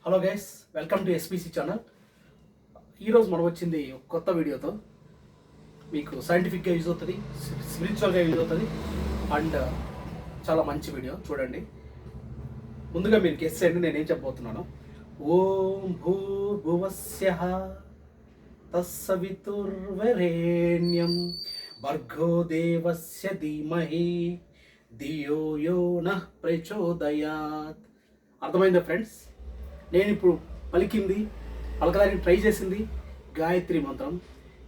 Hello guys, welcome to SPC channel. ఈరోజు మనం వచ్చింది ఒక కొత్త వీడియోతో. మీకు సైంటిఫిక్గా యూజ్ అవుతుంది, స్పిరిచువల్గా యూజ్ అవుతుంది అండ్ చాలా మంచి వీడియో చూడండి. ముందుగా మీరు గెస్ చేయండి నేనేం చెప్పబోతున్నాను. ఓం భూర్భువస్యః తస్సవితుర్వరేణ్యం భర్గో దేవస్య ధీమహి ధియో యో నః ప్రచోదయాత్. అర్థమైందా ఫ్రెండ్స్? నేను ఇప్పుడు పలకడానికి ట్రై చేసింది గాయత్రి మంత్రం.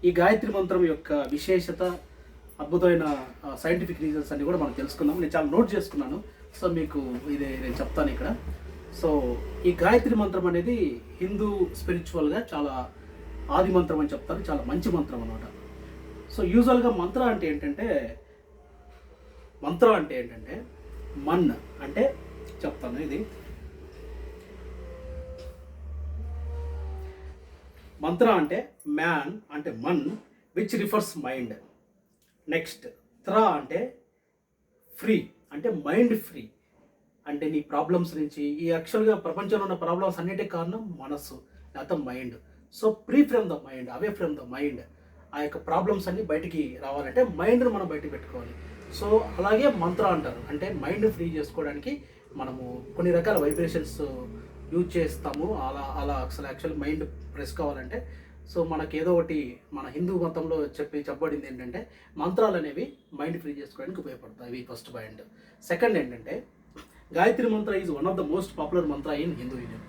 ఈ గాయత్రి మంత్రం యొక్క విశేషత, అద్భుతమైన సైంటిఫిక్ రీజన్స్ అన్ని కూడా మనం తెలుసుకుందాం. నేను చాలా నోట్ చేసుకున్నాను, సో మీకు ఇది నేను చెప్తాను ఇక్కడ. సో ఈ గాయత్రి మంత్రం అనేది హిందూ స్పిరిచువల్గా చాలా ఆది మంత్రం అని చెప్తారు, చాలా మంచి మంత్రం అన్నమాట. సో యూజువల్గా మంత్రం అంటే ఏంటంటే మన్ అంటే చెప్తాను. ఇది మంత్ర అంటే మ్యాన్ అంటే Mann which refers mind. Next త్ర అంటే ఫ్రీ అంటే మైండ్ ఫ్రీ, అంటే నీ ప్రాబ్లమ్స్ నుంచి, ఈ యాక్చువల్గా ప్రపంచంలో ఉన్న ప్రాబ్లమ్స్ అన్నిటికీ కారణం మనస్సు లేకపోతే mind. So free from the mind, away from the mind. ఆ యొక్క ప్రాబ్లమ్స్ అన్ని బయటికి రావాలంటే మైండ్ను మనం బయటికి పెట్టుకోవాలి. సో అలాగే మంత్ర అంటారు, అంటే మైండ్ ఫ్రీ చేసుకోవడానికి మనము కొన్ని రకాల వైబ్రేషన్స్ యూజ్ చేస్తాము. అలా అసలు యాక్చువల్ మైండ్ ప్రెస్ కావాలంటే సో మనకి ఏదో ఒకటి మన హిందూ మతంలో చెప్పబడింది ఏంటంటే మంత్రాలు అనేవి మైండ్ ఫ్రీ చేసుకోవడానికి ఉపయోగపడతాయి. ఇవి ఫస్ట్ పాయింట్. సెకండ్ ఏంటంటే Gayatri mantra is one of the most popular mantra in Hinduism.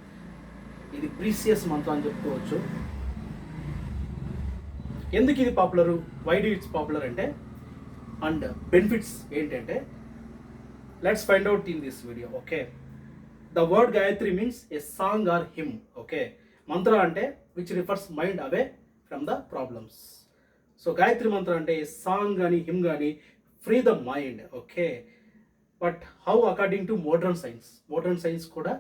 ఇది ప్రీసియస్ మంత్ర అని చెప్పుకోవచ్చు. ఎందుకు ఇది popular, why do it's popular అంటే, అండ్ బెనిఫిట్స్ ఏంటంటే let's find out in this video. Okay, the word Gayatri means a song or hymn. Okay, mantra అంటే which refers mind away from the problems. So Gayatri mantra అంటే a song కానీ hymn కానీ free the mind. Okay, but how according to modern science కూడా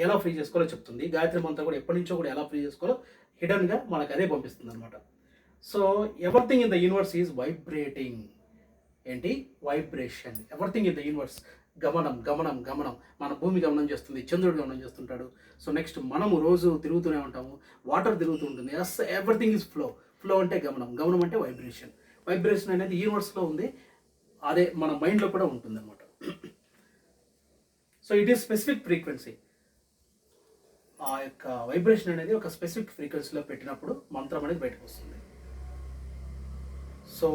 ఎలా free చేసుకోవాలో చెప్తుంది. గాయత్రి మంత్రం కూడా ఎప్పటి నుంచో కూడా ఎలా ఫ్రీ చేసుకోవాలో హిడన్గా మనకు అదే పంపిస్తుంది అనమాట. So everything in the universe is vibrating. ఏంటి? Vibration. Everything in the universe. గమనం. మన భూమి గమనం చేస్తుంది, చంద్రుడు గమనం చేస్తుంటాడు. సో నెక్స్ట్ మనము రోజు తిరుగుతూనే ఉంటాము, వాటర్ తిరుగుతూ ఉంటుంది. ఎవ్రీథింగ్ ఈజ్ ఫ్లో అంటే గమనం అంటే వైబ్రేషన్ అనేది యూనివర్స్లో ఉంది, అదే మన మైండ్లో కూడా ఉంటుంది అనమాట. So it is specific frequency. ఆ యొక్క వైబ్రేషన్ అనేది ఒక స్పెసిఫిక్ ఫ్రీక్వెన్సీలో పెట్టినప్పుడు మంత్రం అనేది బయటకు వస్తుంది. So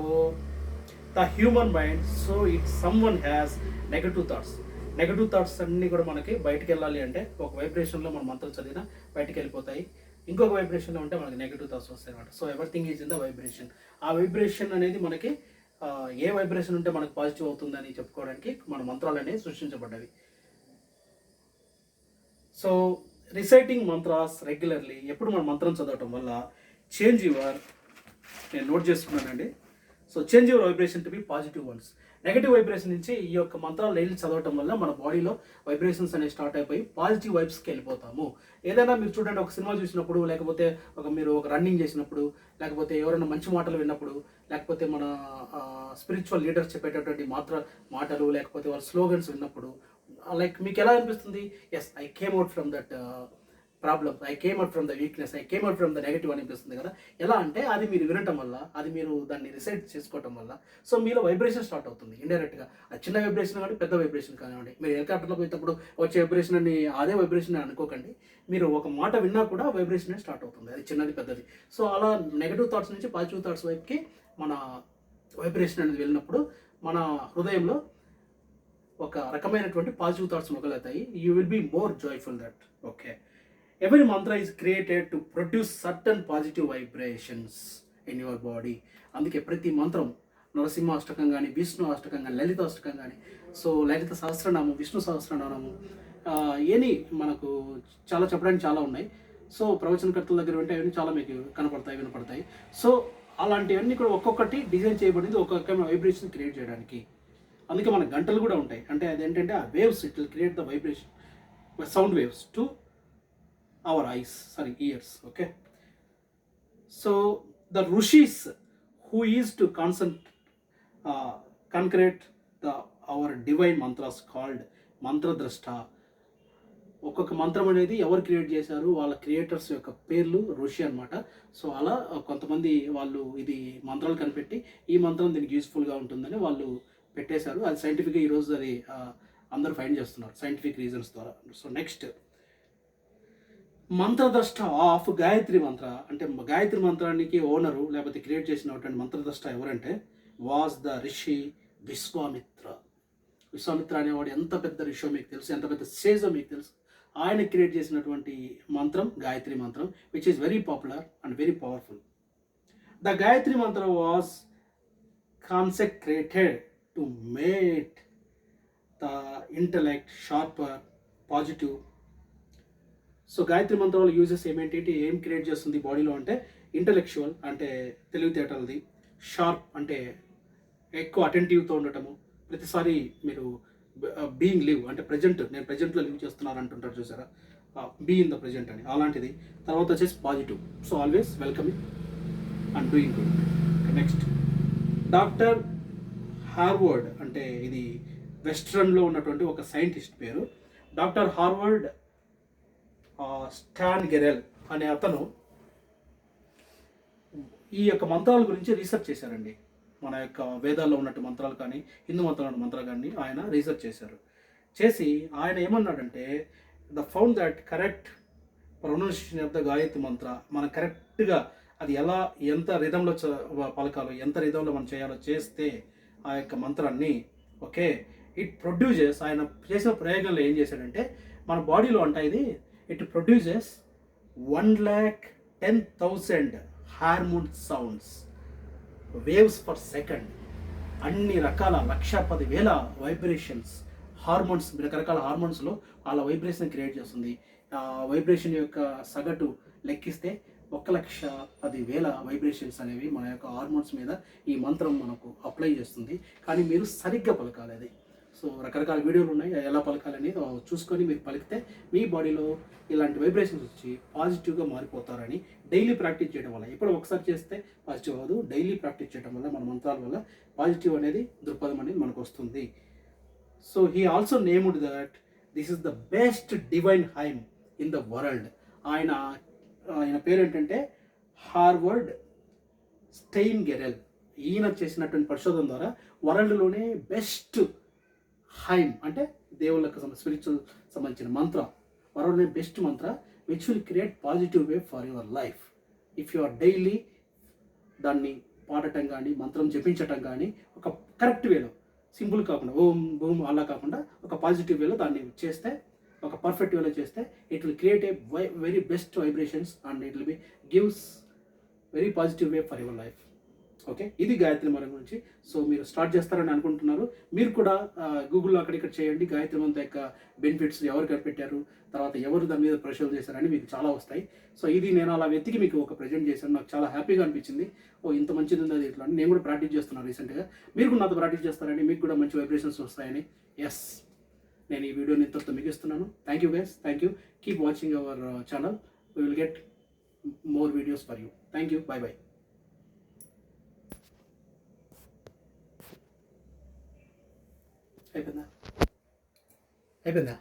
the human mind, so it someone has negative thoughts అన్నీ కూడా మనకి బయటికి వెళ్ళాలి అంటే ఒక వైబ్రేషన్లో మనం మంత్రం చదివినా బయటికి వెళ్ళిపోతాయి, ఇంకొక వైబ్రేషన్లో ఉంటే మనకి నెగటివ్ థాట్స్ వస్తాయి అనమాట. So everything is in the vibration. ఆ వైబ్రేషన్ అనేది మనకి ఏ వైబ్రేషన్ ఉంటే మనకు పాజిటివ్ అవుతుందని చెప్పుకోవడానికి మన మంత్రాలు అనేవి సృష్టించబడ్డవి. సో రిసైటింగ్ మంత్రాస్ రెగ్యులర్లీ, ఎప్పుడు మన మంత్రం చదవటం వల్ల నేను నోట్ చేసుకున్నానండి. So change your vibration to be positive once. Negative vibration నుంచి ఈ యొక్క మంత్రాలు డైలీ చదవటం వల్ల మన బాడీలో వైబ్రేషన్స్ అనేవి స్టార్ట్ అయిపోయి పాజిటివ్ వైబ్స్కి వెళ్ళిపోతాము. ఏదైనా మీరు చూడండి, ఒక సినిమా చూసినప్పుడు, లేకపోతే మీరు ఒక రన్నింగ్ చేసినప్పుడు, లేకపోతే ఎవరైనా మంచి మాటలు విన్నప్పుడు, లేకపోతే మన స్పిరిచువల్ లీడర్స్ చెప్పేటటువంటి మాటలు, లేకపోతే వాళ్ళ స్లోగన్స్ విన్నప్పుడు లైక్ మీకు ఎలా అనిపిస్తుంది? Yes, I came out from that problem, I came out from the weakness, I came out from the negative అనిపిస్తుంది కదా. ఎలా అంటే అది మీరు వినటం వల్ల, అది మీరు దాన్ని రిసైట్ చేసుకోవటం వల్ల సో మీలో వైబ్రేషన్ స్టార్ట్ అవుతుంది ఇండైరెక్ట్గా. అది చిన్న వైబ్రేషన్ కానీ పెద్ద వైబ్రేషన్ కానివ్వండి. మీరు హెలికాప్టర్లో పోయేటప్పుడు వచ్చే వైబ్రేషన్ అని అదే వైబ్రేషన్ అనుకోకండి. మీరు ఒక మాట విన్నా కూడా వైబ్రేషన్ స్టార్ట్ అవుతుంది, అది చిన్నది పెద్దది. సో అలా నెగటివ్ థాట్స్ నుంచి పాజిటివ్ థాట్స్ వైపుకి మన వైబ్రేషన్ అనేది వెళ్ళినప్పుడు మన హృదయంలో ఒక రకమైనటువంటి పాజిటివ్ థాట్స్ మొదలవుతాయి. You will be more joyful that. Okay, every mantra is created to produce certain positive vibrations in your body. అందుకే ప్రతి మంత్రం, నరసింహ అష్టకం కానీ, విష్ణు అష్టకం కానీ, లలిత అష్టకం కానీ, సో లలిత సహస్రనామం, విష్ణు సహస్రనామము, ఏని మనకు చాలా చెప్పడానికి చాలా ఉన్నాయి. సో ప్రవచనకర్తల దగ్గర వింటే అవన్నీ చాలా మీకు వినపడతాయి. సో అలాంటివన్నీ కూడా ఒక్కొక్కటి డిజైన్ చేయబడింది ఒక్కొక్క వైబ్రేషన్ క్రియేట్ చేయడానికి. అందుకే మన గంటలు కూడా ఉంటాయి. అంటే అదేంటంటే ఆ waves, it will create the vibration, sound waves to our ears. Okay, so the rishis who is to concrete our divine mantras called mantra drashta, ఒక్కొక్క మంత్రం అనేది ఎవరు క్రియేట్ చేశారు, వాళ్ళ క్రియేటర్స్ యొక్క పేర్లు ఋషి అనమాట. సో అలా కొంతమంది వాళ్ళు ఇది మంత్రాలు కనిపెట్టి ఈ మంత్రం దీనికి యూస్ఫుల్గా ఉంటుందని వాళ్ళు పెట్టేశారు. అది సైంటిఫిక్గా ఈరోజు అది అందరూ ఫైండ్ చేస్తున్నారు సైంటిఫిక్ రీజన్స్ ద్వారా. So next, మంత్రద్రష్ట of Gayatri mantra అంటే గాయత్రి మంత్రానికి ఓనరు లేకపోతే క్రియేట్ చేసినటువంటి మంత్రద్రష్ట ఎవరంటే వాజ్ ద రిషి విశ్వామిత్ర. విశ్వామిత్ర అనేవాడు ఎంత పెద్ద రిషో మీకు తెలుసు, ఎంత పెద్ద సేజో మీకు తెలుసు. ఆయన క్రియేట్ చేసినటువంటి మంత్రం గాయత్రి మంత్రం, which is very popular and very powerful. The Gayatri mantra was consecrated to make the intellect sharper, positive. So Gayatri మంత్రం వల్ల యూజెస్ ఏమేంటి, ఏం క్రియేట్ చేస్తుంది బాడీలో అంటే ఇంటలెక్చువల్ అంటే తెలివితేటలది, షార్ప్ అంటే ఎక్కువ అటెంటివ్తో ఉండటము, ప్రతిసారి మీరు బీయింగ్ లివ్ అంటే ప్రజెంట్, నేను ప్రజెంట్లో లివ్ చేస్తున్నాను అంటుంటారు చూసారా, బీ ఇన్ ద ప్రజెంట్ అని, అలాంటిది. తర్వాత వచ్చేసి positive, so always welcoming and doing good. Next, doctor Harvard అంటే ఇది వెస్ట్రన్లో ఉన్నటువంటి ఒక సైంటిస్ట్ పేరు. డాక్టర్ హార్వర్డ్ స్టాన్ గెరెల్ అనే అతను ఈ యొక్క మంత్రాల గురించి రీసెర్చ్ చేశారండి. మన యొక్క వేదాల్లో ఉన్నట్టు మంత్రాలు కానీ హిందూ మంత్రాలు మంత్రాలు కానీ ఆయన రీసెర్చ్ చేశారు. చేసి ఆయన ఏమన్నాడంటే the found that correct pronunciation of the Gayatri మంత్ర, మనం కరెక్ట్గా అది ఎలా ఎంత రిధంలో పలకాలో ఎంత రిధంలో మనం చేయాలో చేస్తే ఆ యొక్క మంత్రాన్ని ఓకే ఇట్ ప్రొడ్యూసెస్, ఆయన చేసిన ప్రయోగంలో ఏం చేశాడంటే మన బాడీలో అంట ఇది it produces 1,10,000 hormone sounds waves per second. అన్ని రకాల 1,10,000 వైబ్రేషన్స్ హార్మోన్స్, రకరకాల హార్మోన్స్లో వాళ్ళ వైబ్రేషన్ క్రియేట్ చేస్తుంది. వైబ్రేషన్ యొక్క సగటు లెక్కిస్తే 1,10,000 వైబ్రేషన్స్ అనేవి మన యొక్క హార్మోన్స్ మీద ఈ మంత్రం మనకు అప్లై చేస్తుంది. కానీ మీరు సరిగ్గా పలకాలి అది. సో రకరకాల వీడియోలు ఉన్నాయి ఎలా పలకాలని చూసుకొని మీరు పలికితే మీ బాడీలో ఇలాంటి వైబ్రేషన్స్ వచ్చి పాజిటివ్గా మారిపోతారని డైలీ ప్రాక్టీస్ చేయడం వల్ల, ఇప్పుడు ఒకసారి చేస్తే పాజిటివ్ అవ్వదు, డైలీ ప్రాక్టీస్ చేయడం వల్ల మన మంత్రాల వల్ల పాజిటివ్ అనేది దృక్పథం అనేది మనకు వస్తుంది. So he also named that this is the best divine him in the world. ఆయన పేరు ఏంటంటే హార్వర్డ్ స్టెయిన్ గెరెల్. ఈయన చేసినటువంటి పరిశోధన ద్వారా వరల్డ్లోనే బెస్ట్ హైమ్ అంటే దేవుళ్ళకు స్పిరిచువల్ సంబంధించిన mantra, world best mantra which will create positive way for your life if you are daily దాన్ని పాడటం కానీ మంత్రం జపించటం కానీ ఒక కరెక్ట్ వేలో, సింపుల్ కాకుండా ఓం బూమ్ అలా కాకుండా ఒక పాజిటివ్ వేలో దాన్ని చేస్తే, ఒక పర్ఫెక్ట్ వేలో చేస్తే it will create a very best vibrations and it will be gives very positive way for your life. Okay, ఇది గాయత్రి మంత్రం గురించి. సో మీరు స్టార్ట్ చేస్తారని అనుకుంటున్నారు, మీరు కూడా గూగుల్లో అక్కడిక్కడ చేయండి గాయత్రి మంత్రం యొక్క బెనిఫిట్స్, ఎవరు కనిపెట్టారు, తర్వాత ఎవరు దాని మీద పరిశోధన చేశారని మీకు చాలా వస్తాయి. సో ఇది నేను అలా వెతికి మీకు ఒక ప్రజెంట్ చేశాను, నాకు చాలా హ్యాపీగా అనిపించింది. ఓ ఇంత మంచిది ఉంది ఇట్లా అని నేను కూడా ప్రాక్టీస్ చేస్తున్నాను రీసెంట్గా. మీరు కూడా నాతో ప్రాక్టీస్ చేస్తారని, మీకు కూడా మంచి వైబ్రేషన్స్ వస్తాయని. ఎస్, నేను ఈ వీడియోని ఇంతటితో ముగిస్తున్నాను. Thank you guys, thank you, keep watching our channel, we will get more videos for you. Thank you, by by. అయిపోయిందా?